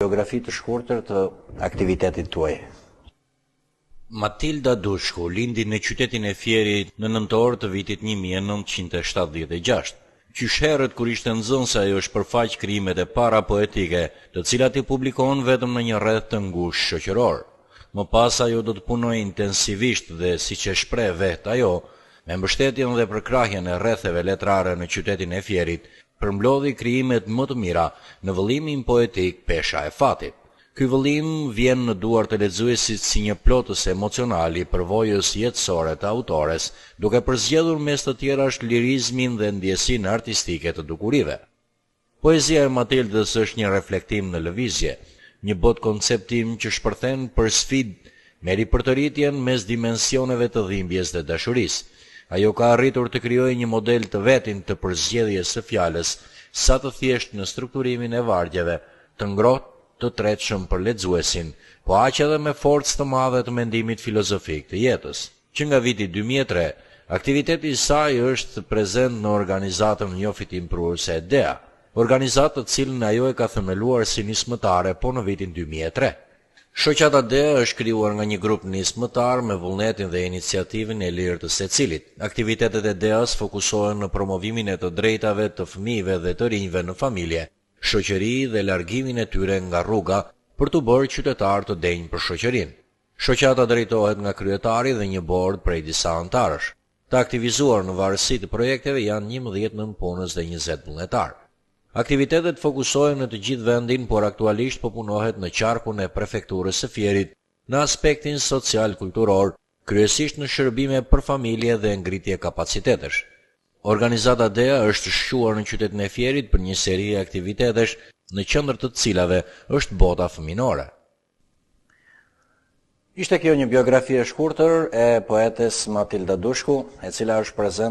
fotografi të shkurtër të aktivitetit tuaj. Matilda Dushku lindi në qytetin e Fierit në nëntor të vitit 1976. Qyshherët kur ishte nxënëse ajo shpërfaq krijimet e para poetike, të cilat i publikohen vetëm në një rreth të ngushtë shoqëror. Më pas ajo do të punojë intensivisht dhe siç e shpreh vetë ajo, me mbështetjen dhe përkrahjen e rretheve letrare në qytetin e Fierit, përmblodhi krijimet më të mira në vëllimin poetik Pesha e Fatit. Ky vëllim vjen në duar të lexuesit si një plotës emocional i përvojës jetësore të autores, duke përzgjedhur mes të tjerash lirizmin dhe ndjesinë artistike të dukurive. Poezia e Matildës është një reflektim në lëvizje, një botë konceptim që shpërthen për sfidë me ripërtëritjen mes dimensioneve të dhimbjes dhe dashurisë. Ajo ka arritur të krijojë një model të vetin të përzgjedhjes së fjalës, sa të thjeshtë në strukturimin e vargjeve, të ngrohtë, të tretshëm për lexuesin, po aq edhe me forcë të madhe të mendimit filozofik të jetës. Që nga viti 2003, aktiviteti i saj është prezent në organizatën njofitimpruese DEA, organizatë të cilën ajo e ka themeluar si nismëtare po në vitin 2003. Shoqata DEA është krijuar nga një grup nismëtar me vullnetin dhe iniciativën e lirë të secilit. Aktivitetet e DEA-s fokusohen në promovimin e të drejtave të fëmijëve dhe të rinjve në familje, shoqëri dhe largimin e tyre nga rruga për të bërë qytetar të denjë për shoqërinë. Shoqata drejtohet nga kryetari dhe një bord prej disa antarësh. Të aktivizuar në varësi të projekteve janë 11 nënpunës dhe 20 vullnetar. Aktivitetet fokusohen në të gjithë vendin, por aktualisht po punohet në qarkun e prefekturës së Fierit në aspektin social-kulturor, kryesisht në shërbime për familje dhe ngritje kapacitetesh. Organizata DEA është shquar në qytetin e Fierit për një seri aktivitetesh në qendër të cilave është bota fëminore. Ishte kjo një biografi e shkurtër e poetes Matilda Dushku, e cila është prezent